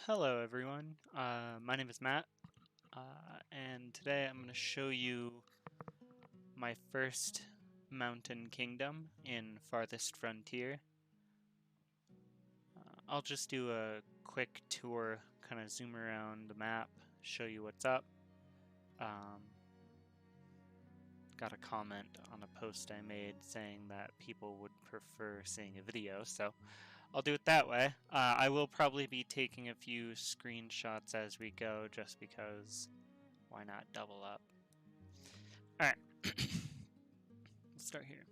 Hello everyone, my name is Matt, and today I'm going to show you my first mountain kingdom in Farthest Frontier. I'll just do a quick tour, kind of zoom around the map, show you what's up. Got a comment on a post I made saying that people would prefer seeing a video, so I'll do it that way. I will probably be taking a few screenshots as we go, just because why not double up? Alright, let's start here.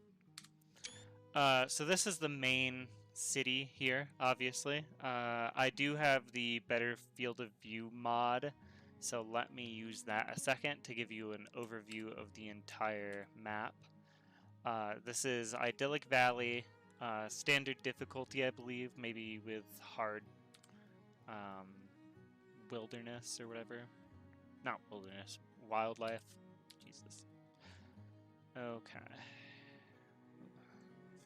So this is the main city here, obviously. I do have the Better Field of View mod, so let me use that a second to give you an overview of the entire map. This is Idyllic Valley, standard difficulty, I believe, maybe with hard wilderness or whatever. Not wilderness, wildlife. Jesus. Okay.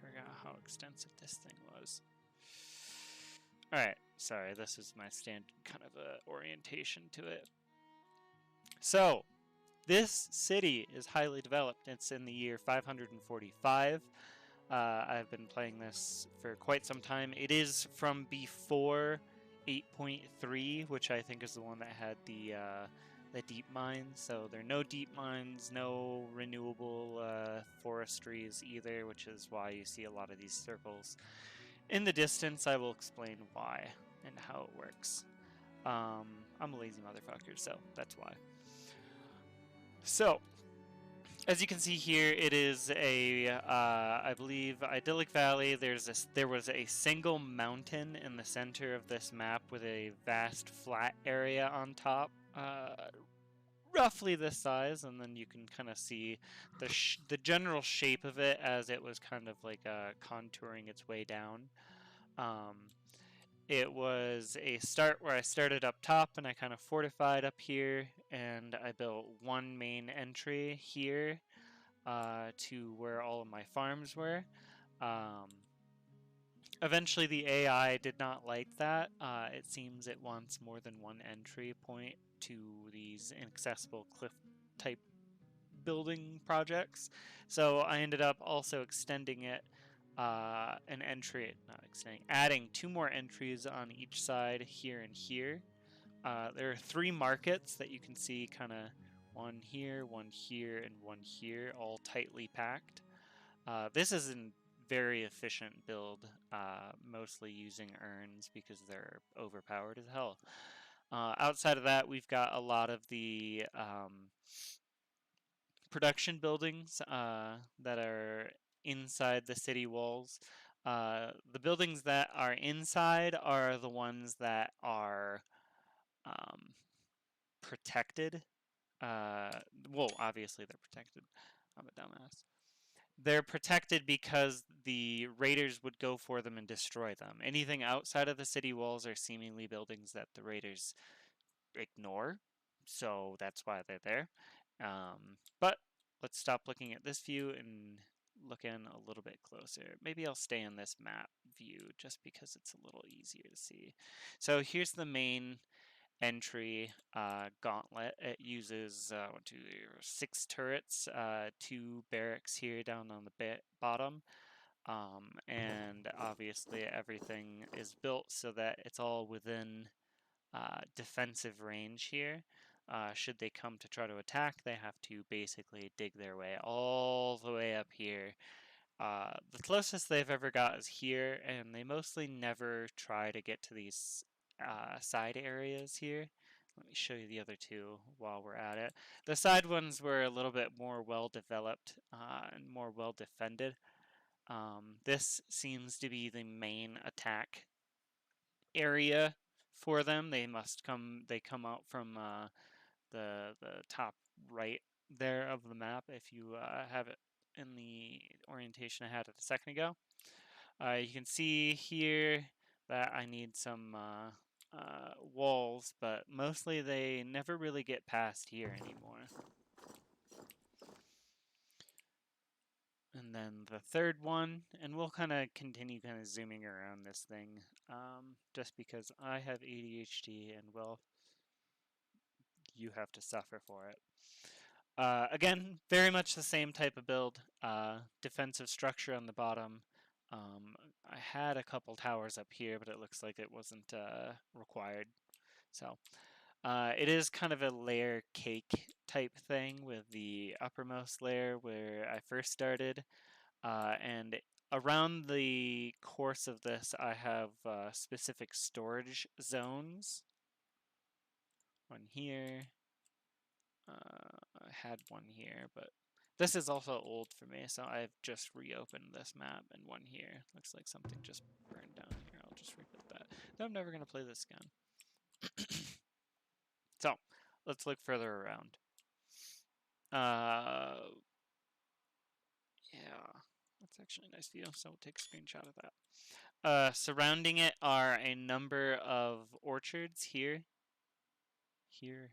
Forgot how extensive this thing was. Alright, sorry, this is my standard kind of orientation to it. So, this city is highly developed. It's in the year 545. I've been playing this for quite some time. It is from before 8.3, which I think is the one that had the deep mines. So there are no deep mines, no renewable forestries either, which is why you see a lot of these circles. In the distance, I will explain why and how it works. I'm a lazy motherfucker, so that's why. So, as you can see here, it is a, I believe, idyllic valley. There was a single mountain in the center of this map with a vast flat area on top, roughly this size, and then you can kind of see the general shape of it as it was kind of like contouring its way down. It was a start where I started up top and I kind of fortified up here, and I built one main entry here to where all of my farms were. Eventually the AI did not like that. It seems it wants more than one entry point to these inaccessible cliff type building projects. So I ended up also extending it an entry, not extending, adding two more entries on each side here and here. There are three markets that you can see, kind of one here, and one here, all tightly packed. This is a very efficient build, mostly using urns because they're overpowered as hell. Outside of that, we've got a lot of the production buildings that are inside the city walls. The buildings that are inside are the ones that are protected. Well, obviously they're protected. I'm a dumbass. They're protected because the raiders would go for them and destroy them. Anything outside of the city walls are seemingly buildings that the raiders ignore, so that's why they're there. But let's stop looking at this view and look in a little bit closer. Maybe I'll stay in this map view just because it's a little easier to see. So here's the main entry gauntlet. It uses 6 turrets, 2 barracks here down on the bottom. And obviously everything is built so that it's all within defensive range here. Should they come to try to attack, they have to basically dig their way all the way up here. The closest they've ever got is here, and they mostly never try to get to these side areas here. Let me show you the other two while we're at it. The side ones were a little bit more well developed and more well defended. This seems to be the main attack area for them. They come out from the top right there of the map if you have it in the orientation I had it a second ago. You can see here that I need some walls, but mostly they never really get past here anymore. And then the third one, and we'll kind of continue kind of zooming around this thing, just because I have ADHD and, well, you have to suffer for it. Again, very much the same type of build. Defensive structure on the bottom. I had a couple towers up here, but it looks like it wasn't required. So it is kind of a layer cake type thing with the uppermost layer where I first started. And around the course of this, I have specific storage zones. One here. I had one here, but this is also old for me, so I've just reopened this map, and one here. Looks like something just burned down here. I'll just rebuild that. No, I'm never going to play this again. So, let's look further around. Yeah, that's actually a nice view, so we'll take a screenshot of that. Surrounding it are a number of orchards here. Here,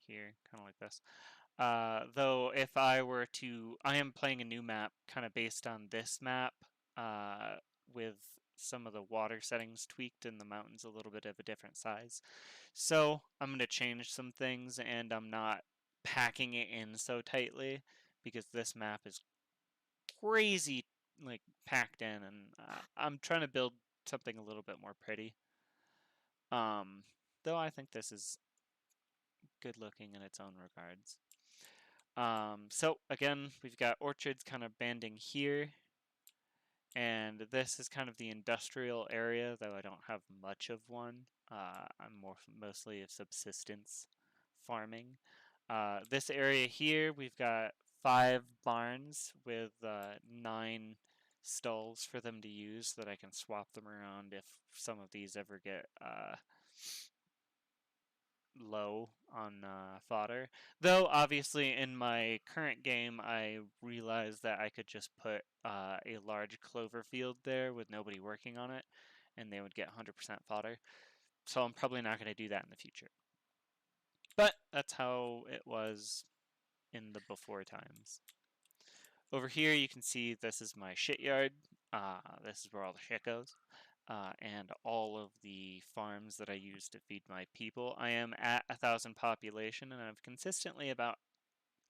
kind of like this. Though if I were to, I am playing a new map kind of based on this map with some of the water settings tweaked and the mountains a little bit of a different size. So I'm going to change some things and I'm not packing it in so tightly because this map is crazy like packed in and I'm trying to build something a little bit more pretty. Though I think this is good looking in its own regards. So again, we've got orchards kind of banding here, and this is kind of the industrial area, though I don't have much of one. I'm mostly a subsistence farming. This area here, we've got 5 barns with 9 stalls for them to use so that I can swap them around if some of these ever get low on fodder. Though obviously in my current game I realized that I could just put a large clover field there with nobody working on it and they would get 100% fodder. So I'm probably not going to do that in the future. But that's how it was in the before times. Over here you can see this is my shit yard. This is where all the shit goes. And all of the farms that I use to feed my people. I am at 1,000 population, and I've consistently about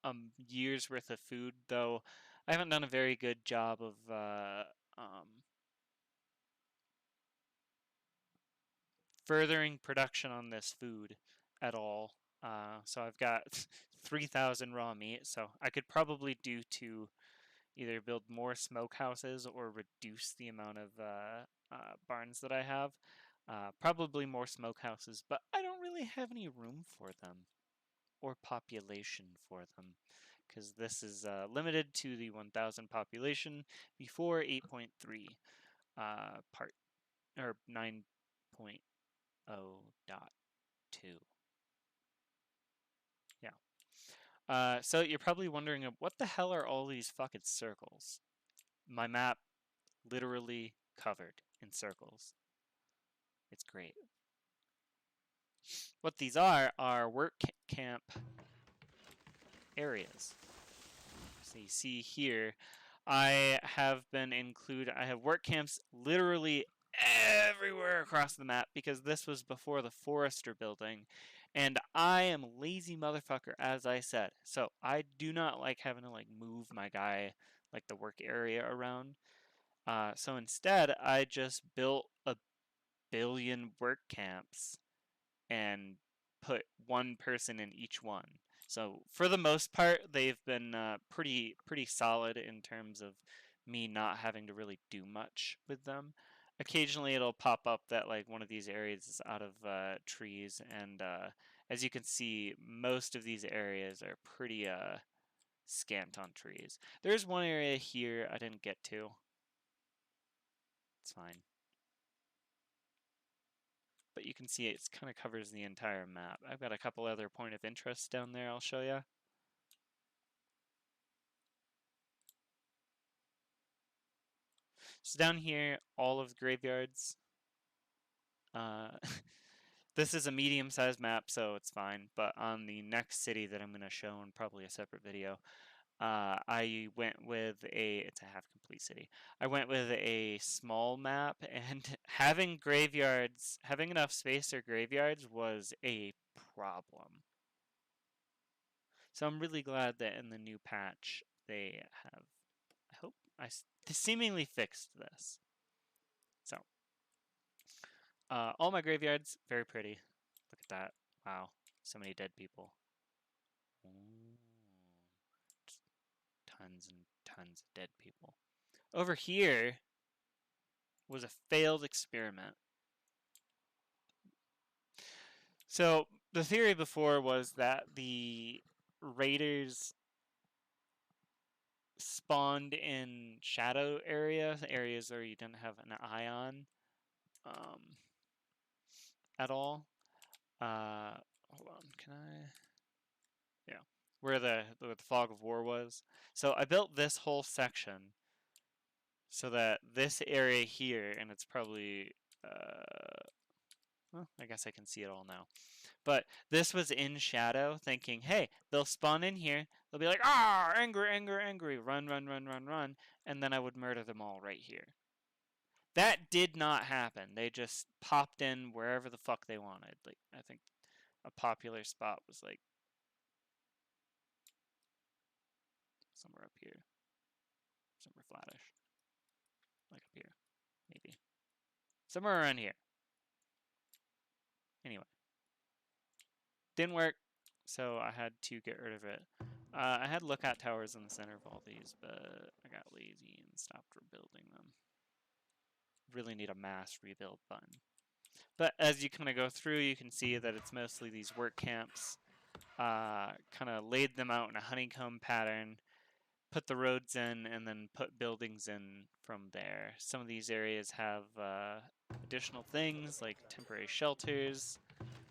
a year's worth of food, though I haven't done a very good job of furthering production on this food at all. So I've got 3,000 raw meat, so I could probably do to either build more smokehouses or reduce the amount of barns that I have. Probably more smokehouses, but I don't really have any room for them or population for them because this is limited to the 1,000 population before 8.3 part or 9.0.2. Yeah. So you're probably wondering what the hell are all these fucking circles? My map literally covered in circles. It's great. What these are work camp areas. So you see here, I have work camps literally everywhere across the map because this was before the forester building and I am lazy motherfucker as I said. So I do not like having to like move my guy like the work area around. So instead I just built a billion work camps and put one person in each one. So for the most part, they've been pretty solid in terms of me not having to really do much with them. Occasionally, it'll pop up that like one of these areas is out of trees, and as you can see, most of these areas are pretty scant on trees. There's one area here I didn't get to. It's fine. But you can see it kind of covers the entire map. I've got a couple other point of interest down there I'll show you. So down here, all of the graveyards. Uh, this is a medium-sized map, so it's fine. But on the next city that I'm going to show in probably a separate video, I went with it's a half complete city. I went with a small map, and having graveyards, having enough space for graveyards was a problem. So I'm really glad that in the new patch they have, I hope, seemingly fixed this. So, all my graveyards, very pretty. Look at that. Wow, so many dead people. Ooh. Tons and tons of dead people. Over here was a failed experiment. So the theory before was that the raiders spawned in shadow areas where you didn't have an eye on at all. Hold on, can I? Yeah, where the fog of war was. So I built this whole section so that this area here, and it's probably well, I guess I can see it all now. But this was in shadow, thinking, hey, they'll spawn in here. They'll be like, ah, angry, angry, angry, run, run, run, run, run, and then I would murder them all right here. That did not happen. They just popped in wherever the fuck they wanted. Like, I think a popular spot was like somewhere up here, somewhere flattish, like up here, maybe somewhere around here. Anyway, didn't work, so I had to get rid of it. I had lookout towers in the center of all these, but I got lazy and stopped rebuilding them. Really need a mass rebuild button. But as you kind of go through, you can see that it's mostly these work camps. Kind of laid them out in a honeycomb pattern, put the roads in, and then put buildings in from there. Some of these areas have additional things like temporary shelters,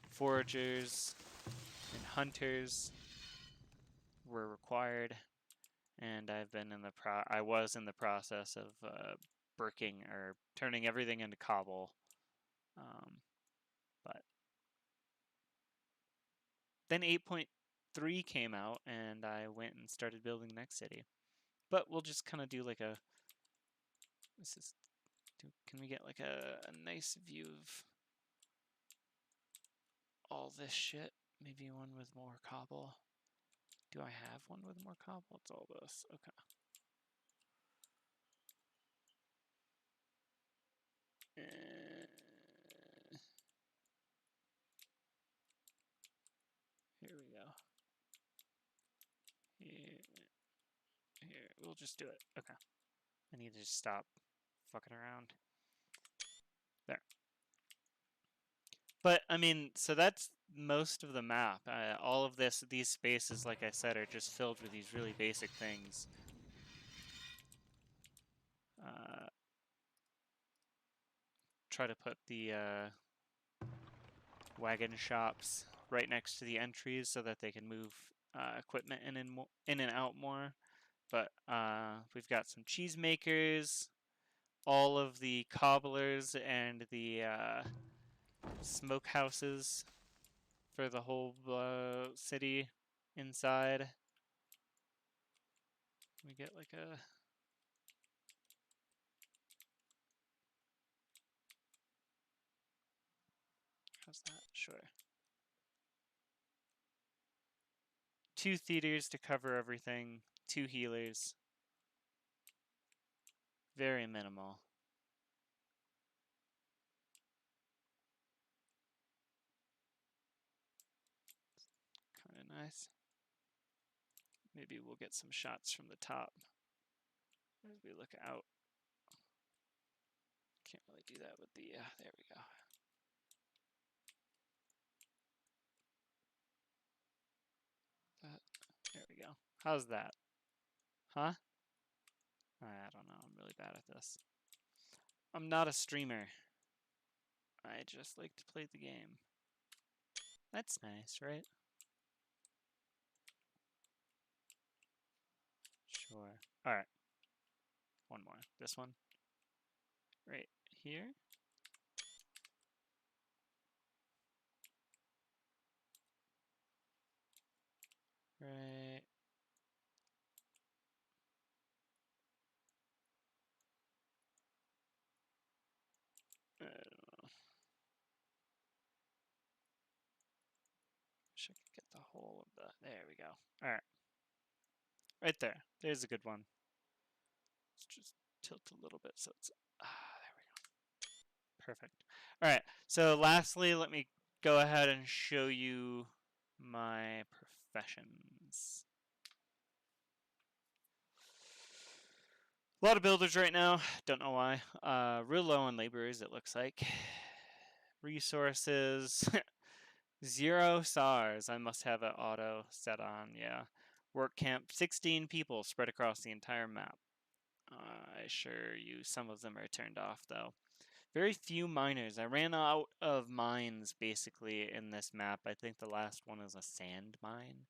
foragers, and hunters were required. And I've been in the I was in the process of bricking or turning everything into cobble. But then 8.3 came out, and I went and started building the next city. But we'll just kind of do like a. This is. Can we get like a nice view of all this shit? Maybe one with more cobble. Do I have one with more cobble? It's all this. Okay. Here we go. Here. We'll just do it. Okay. I need to just stop fucking around. There. But, I mean, so that's most of the map. All of these spaces, like I said, are just filled with these really basic things. Try to put the wagon shops right next to the entries so that they can move equipment in and out more. But we've got some cheese makers, all of the cobblers, and the smokehouses for the whole city inside. We get like a. How's that? Sure. 2 theaters to cover everything, 2 healers. Very minimal. Kind of nice. Maybe we'll get some shots from the top as we look out. Can't really do that with the, there we go. There we go. How's that? Huh? I don't know. I'm really bad at this. I'm not a streamer. I just like to play the game. That's nice, right? Sure. All right. One more. This one. Right here. Right we go. All right. Right there. There's a good one. Let's just tilt a little bit so it's... there we go. Perfect. All right. So lastly, let me go ahead and show you my professions. A lot of builders right now. Don't know why. Real low on laborers, it looks like. Resources. 0 SARS. I must have it auto set on. Yeah. Work camp. 16 people spread across the entire map. I assure you some of them are turned off, though. Very few miners. I ran out of mines, basically, in this map. I think the last one is a sand mine.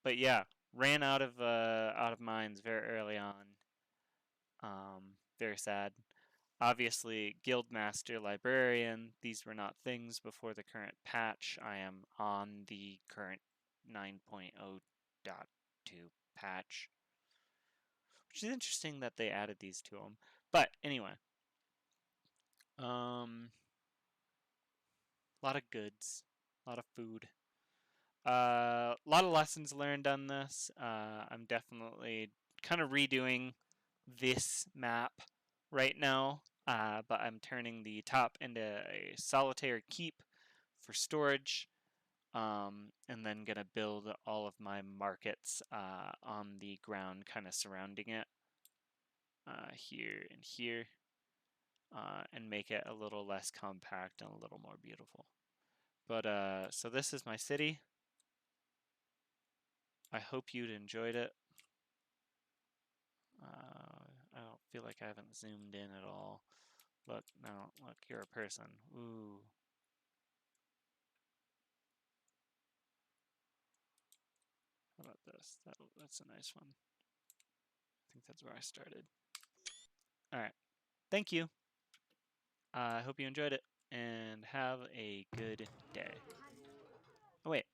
But yeah, ran out of mines very early on. Very sad. Obviously, Guildmaster, Librarian, these were not things before the current patch. I am on the current 9.0.2 patch, which is interesting that they added these to them. But anyway, a lot of goods, a lot of food. A lot of lessons learned on this. I'm definitely kind of redoing this map right now, but I'm turning the top into a solitary keep for storage, and then gonna build all of my markets on the ground, kind of surrounding it, here and here, and make it a little less compact and a little more beautiful. But so this is my city. I hope you'd enjoyed it. I don't feel like I haven't zoomed in at all. Look, no, look, you're a person. Ooh. How about this? That's a nice one. I think that's where I started. All right. Thank you. I hope you enjoyed it, and have a good day. Oh, wait.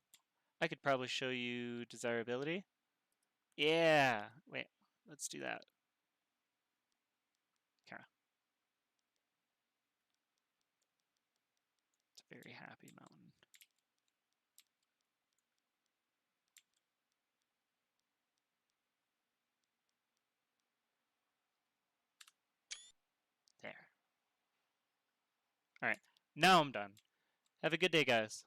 I could probably show you desirability. Yeah. Wait. Let's do that. Okay. It's a very happy mountain. There. All right. Now I'm done. Have a good day, guys.